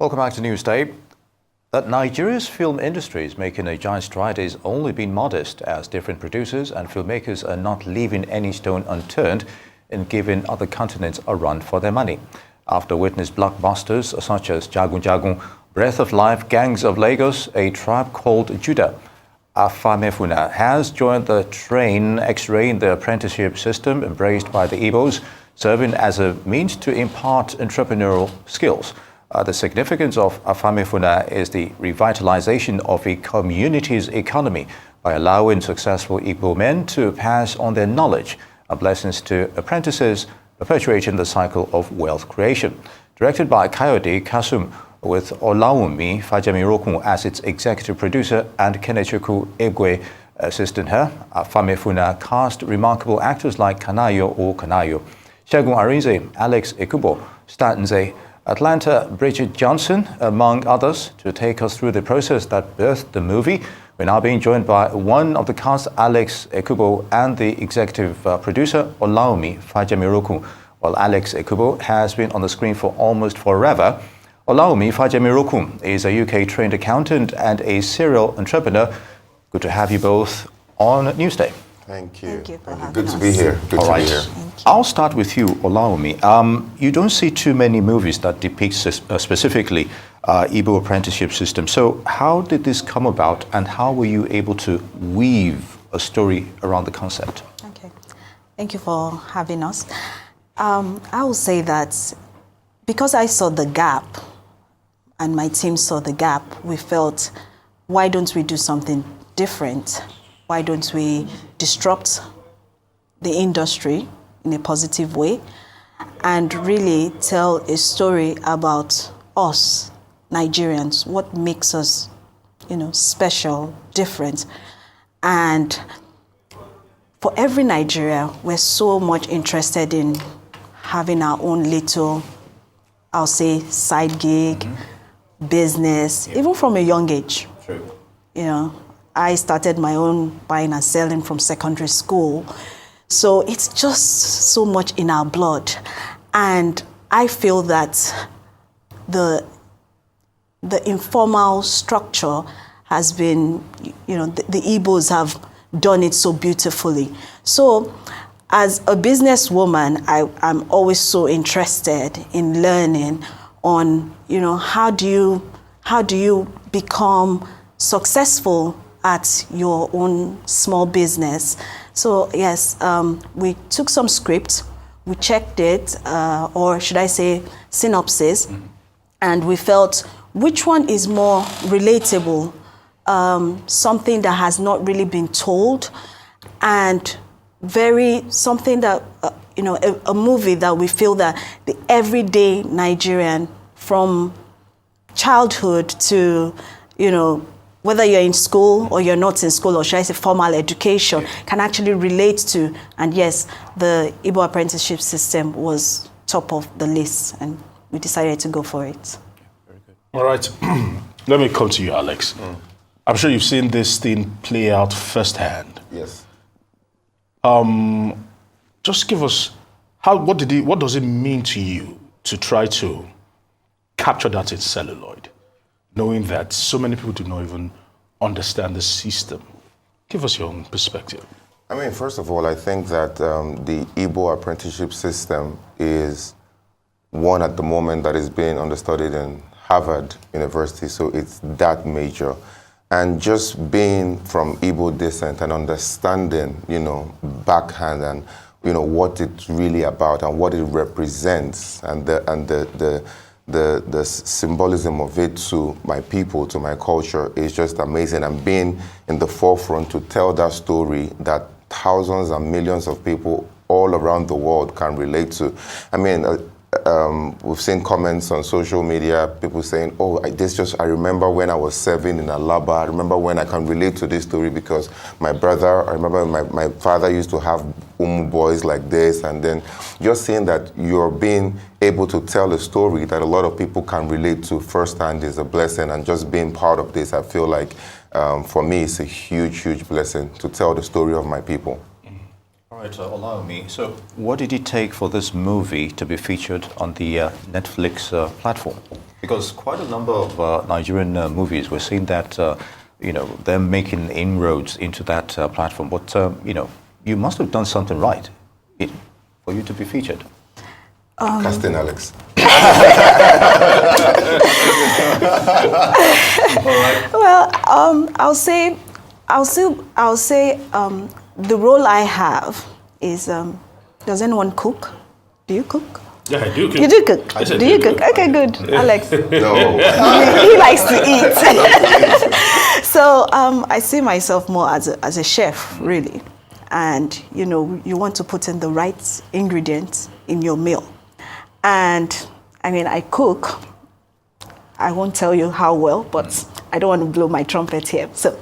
Welcome back to Newsday. That Nigeria's film industry is making a giant stride is only been modest, as different producers and filmmakers are not leaving any stone unturned in giving other continents a run for their money. After witnessed blockbusters such as Jagun Jagun, Breath of Life, Gangs of Lagos, A Tribe Called Judah, Afamefuna has joined the train X-raying the apprenticeship system embraced by the Igbos, serving as a means to impart entrepreneurial skills. The significance of Afamefuna is the revitalization of a community's economy by allowing successful Igbo men to pass on their knowledge, blessings to apprentices, perpetuating the cycle of wealth creation. Directed by Kayode Kasum, with Olawumi Fajamirokun as its executive producer and Kenechukwu Egwe assisting her, Afamefuna cast remarkable actors like Kanayo or Kanayo, Segun Arinze, Alexx Ekubo, Stanze, Atlanta Bridget Johnson, among others, to take us through the process that birthed the movie. We're now being joined by one of the cast, Alexx Ekubo, and the executive producer, Olawumi Fajamirokun. While Alexx Ekubo has been on the screen for almost forever, Olawumi Fajamirokun is a UK-trained accountant and a serial entrepreneur. Good to have you both on Newsday. Thank you. Thank you for having Good us. to be here. Good to be here. I'll start with you, Olawumi. You don't see too many movies that depict specifically Igbo apprenticeship system. So how did this come about, and how were you able to weave a story around the concept? Okay. Thank you for having us. I will say that because I saw the gap and my team saw the gap, we felt, why don't we do something different? Why don't we disrupt the industry in a positive way and really tell a story about us, Nigerians, what makes us, special, different. And for every Nigeria, we're so much interested in having our own little, I'll say, side gig, business, even from a young age. True. I started my own buying and selling from secondary school. So it's just so much in our blood. And I feel that the informal structure has been, the Igbos have done it so beautifully. So as a businesswoman, I'm always so interested in learning on, how do you become successful at your own small business. So yes, we took some scripts, we checked it, or should I say synopsis, and we felt which one is more relatable, something that has not really been told, and something that, a movie that we feel that the everyday Nigerian from childhood to, whether you're in school or you're not in school, or should I say formal education, can actually relate to. And yes, the Igbo apprenticeship system was top of the list, and we decided to go for it. Very good. All right, let me come to you, Alexx. I'm sure you've seen this thing play out firsthand. Yes. Just give us, what does it mean to you to try to capture that in celluloid, knowing that so many people do not even understand the system? Give us your own perspective. I mean, first of all, I think that the Igbo apprenticeship system is one at the moment that is being understudied in Harvard University, so it's that major. And just being from Igbo descent and understanding, backhand and, what it's really about and what it represents and the symbolism of it to my people, to my culture, is just amazing. And being in the forefront to tell that story that thousands and millions of people all around the world can relate to. I mean, we've seen comments on social media, people saying, oh, I remember when I was 7 in Alaba. I remember when I can relate to this story because I remember my father used to have boys like this. And then just seeing that you're being able to tell a story that a lot of people can relate to firsthand is a blessing. And just being part of this, I feel like for me, it's a huge, huge blessing to tell the story of my people. All right, allow me. So, what did it take for this movie to be featured on the Netflix platform? Because quite a number of Nigerian movies, we're seeing that, they're making inroads into that platform. But, you must have done something right for you to be featured. Casting Alexx. Well, I'll say the role I have is, does anyone cook? Do you cook? Yeah, I do cook. You do cook? Do you cook? Okay, good. Alexx. No. He likes to eat. So I see myself more as a chef, really. And, you want to put in the right ingredients in your meal. And, I cook. I won't tell you how well, but I don't want to blow my trumpet here. So,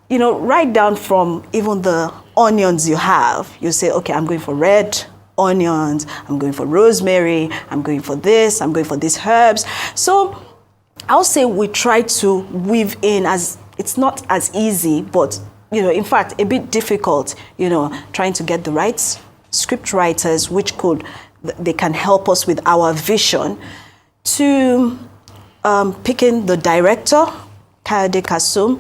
right down from even the onions you have, you say, okay, I'm going for red onions, I'm going for rosemary, I'm going for this, I'm going for these herbs. So I'll say we try to weave in, as it's not as easy, but, in fact, a bit difficult, trying to get the right script writers, they can help us with our vision, to picking the director, Kayode Kasum,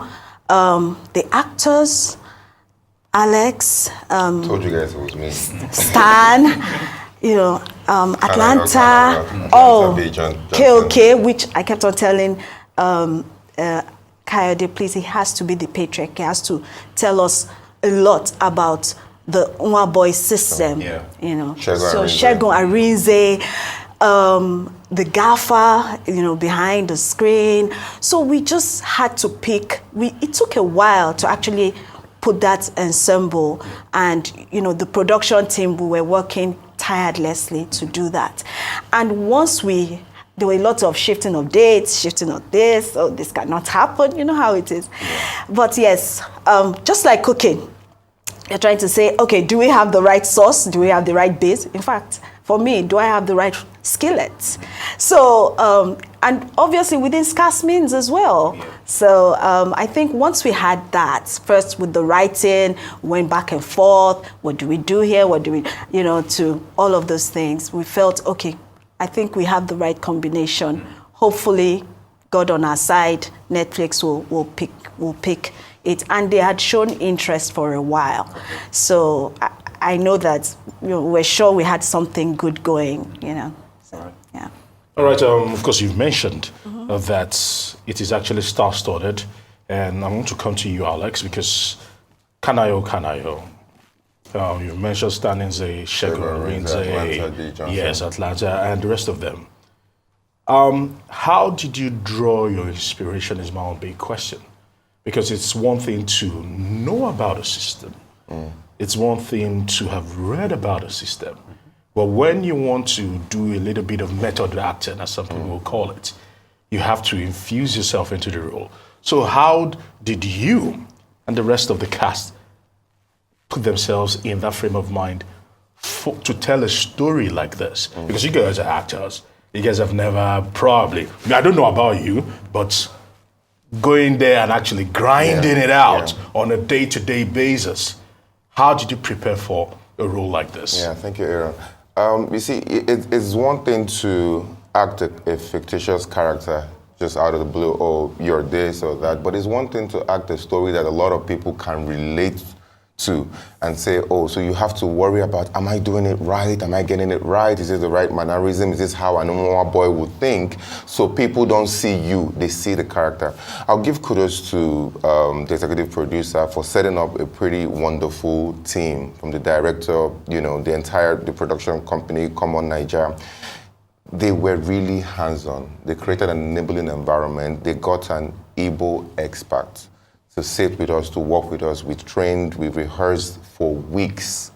the actors, Alexx, Told you guys it was me. Stan, Atlanta, KOK, which I kept on telling Kayode, please, he has to be the patriarch. He has to tell us a lot about the Nwa Boy system. Yeah. Segun Arinze, the gaffer, behind the screen. So we just had to pick. It took a while to actually put that ensemble, and the production team, we were working tirelessly to do that. And once there were a lot of shifting of dates, shifting of this, oh, this cannot happen, you know how it is. Yeah. But yes, just like cooking, you're trying to say, okay, do we have the right sauce? Do we have the right base? In fact, for me, do I have the right skillet? So, and obviously within scarce means as well. Yeah. So I think once we had that, first with the writing, went back and forth, what do we do here? What do we, to all of those things, we felt, okay, I think we have the right combination. Hopefully, God on our side, Netflix will pick it. And they had shown interest for a while. So I know that we're sure we had something good going, So, right. Yeah. All right, of course, you've mentioned that it is actually star-studded. And I want to come to you, Alexx, because Kanayo. You mentioned Staninze, Segun Arinze, yes, Atlanta, and the rest of them. How did you draw your inspiration is my own big question. Because it's one thing to know about a system. It's one thing to have read about a system. But when you want to do a little bit of method acting, as some people will call it, you have to infuse yourself into the role. So how did you and the rest of the cast put themselves in that frame of mind to tell a story like this? Because you guys are actors. You guys have never probably, I don't know about you, but going there and actually grinding it out on a day-to-day basis. How did you prepare for a role like this? Yeah, thank you, Aaron. You see, it's one thing to act a fictitious character just out of the blue, or you're this or that, but it's one thing to act a story that a lot of people can relate to and say, oh, so you have to worry about, am I doing it right? Am I getting it right? Is this the right mannerism? Is this how an Nwa boy would think? So people don't see you, they see the character. I'll give kudos to the executive producer for setting up a pretty wonderful team, from the director, the production company, Come On Nigeria. They were really hands-on. They created an enabling environment. They got an Igbo expert to sit with us, to work with us. We trained, we rehearsed for weeks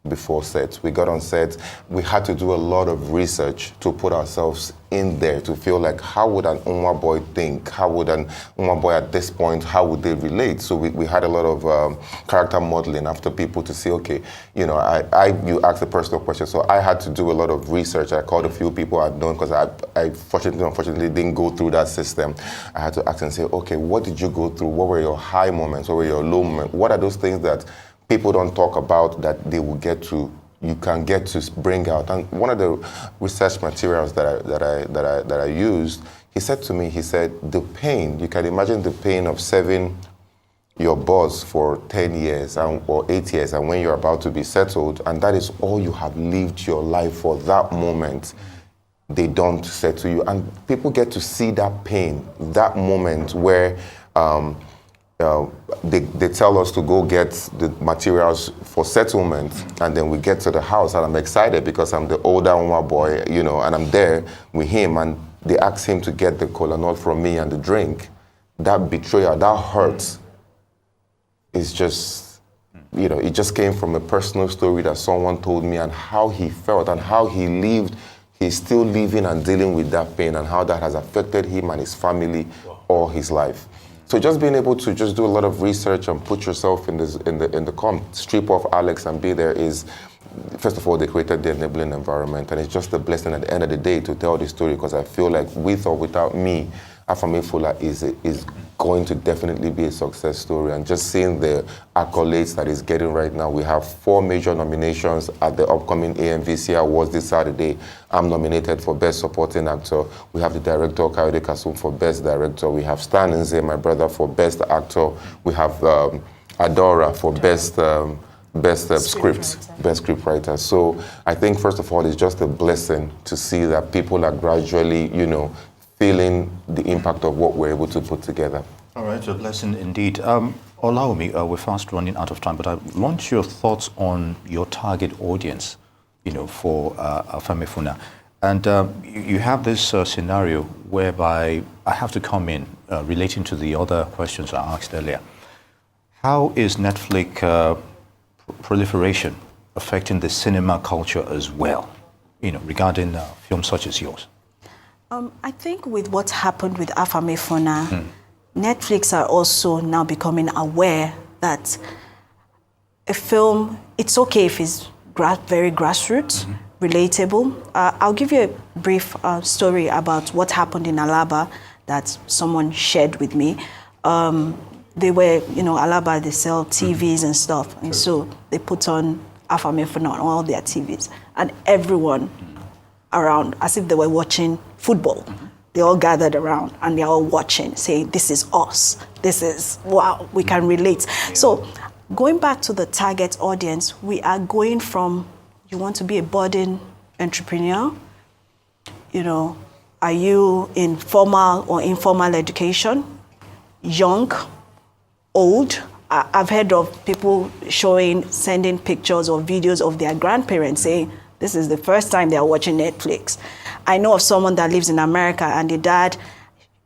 before set. We got on set. We had to do a lot of research to put ourselves in there, to feel like, how would an Nwa boy think? How would an Nwa boy at this point, how would they relate? So we had a lot of character modeling after people to see, okay, you asked a personal question. So I had to do a lot of research. I called a few people I'd known, because I unfortunately didn't go through that system. I had to ask and say, okay, what did you go through? What were your high moments? What were your low moments? What are those things that people don't talk about that they will get to, you can get to bring out. And one of the research materials that I used, he said to me, he said, the pain, you can imagine the pain of serving your boss for 10 years or 8 years, and when you're about to be settled, and that is all you have lived your life for, that moment, they don't settle you. And people get to see that pain, that moment where they tell us to go get the materials for settlement, and then we get to the house, and I'm excited because I'm the older Uma boy, you know, and I'm there with him, and they ask him to get the cola nut from me and the drink. That betrayal, that hurts, is just, you know, it just came from a personal story that someone told me, and how he felt and how he lived. He's still living and dealing with that pain, and how that has affected him and his family all his life. So just being able to just do a lot of research and put yourself in the strip of Alexx and be there is, first of all, they created the enabling environment, and it's just a blessing at the end of the day to tell this story, because I feel like with or without me, Afamefuna is going to definitely be a success story. And just seeing the accolades that it's getting right now, we have 4 major nominations at the upcoming AMVC Awards this Saturday. I'm nominated for Best Supporting Actor. We have the director, Kayode Kasum, for Best Director. We have Stan Nze, my brother, for Best Actor. We have Adora for Best script writer. So I think, first of all, it's just a blessing to see that people are gradually, you know, feeling the impact of what we're able to put together. All right, a blessing indeed. Allow me, we're fast running out of time, but I want your thoughts on your target audience, you know, for Afamefuna. And you have this scenario whereby I have to come in relating to the other questions I asked earlier. How is Netflix proliferation affecting the cinema culture as well, you know, regarding films such as yours? I think with what happened with Afamefuna, Netflix are also now becoming aware that a film, it's okay if it's very grassroots, relatable. I'll give you a brief story about what happened in Alaba that someone shared with me. They were, you know, Alaba, they sell TVs and stuff, and so they put on Afamefuna on all their TVs, and everyone around, as if they were watching football. They all gathered around and they're all watching, saying, this is us. This is, wow, we can relate. Yeah. So going back to the target audience, we are going from, you want to be a budding entrepreneur, you know, are you in formal or informal education, young, old? I've heard of people sending pictures or videos of their grandparents saying, this is the first time they're watching Netflix. I know of someone that lives in America, and the dad,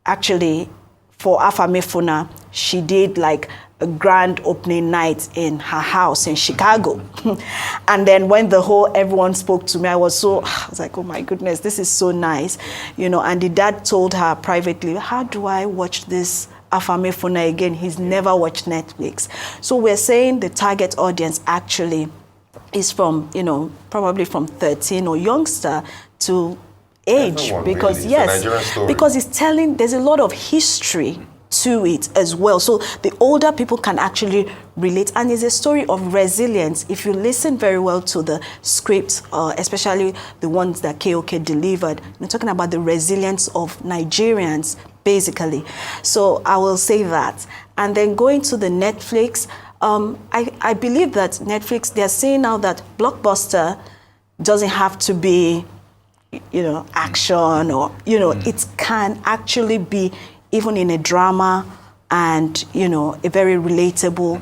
actually, for Afamefuna, she did like a grand opening night in her house in Chicago. And then when everyone spoke to me, I was like, oh my goodness, this is so nice. You know, and the dad told her privately, how do I watch this Afamefuna again? He's never watched Netflix. So we're saying the target audience actually is from, you know, probably from 13 or youngster to age. Everyone, because really. yes, because it's telling, there's a lot of history to it as well. So the older people can actually relate. And it's a story of resilience. If you listen very well to the scripts, especially the ones that KOK delivered, we're talking about the resilience of Nigerians, basically. So I will say that. And then going to the Netflix, I believe that Netflix, they're saying now that blockbuster doesn't have to be, you know, action or, you know, it can actually be even in a drama and, you know, a very relatable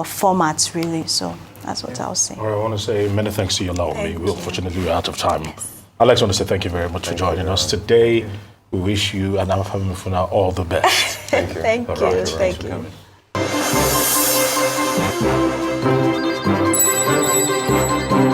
format, really. So that's what I was saying. All right, I want to say many thanks to you, Laomi. Unfortunately, we're out of time. Yes. Alexx, I want to say thank you very much for joining us today. We wish you and Afamefuna all the best. Thank you. Thank you. Thank you. Thank you.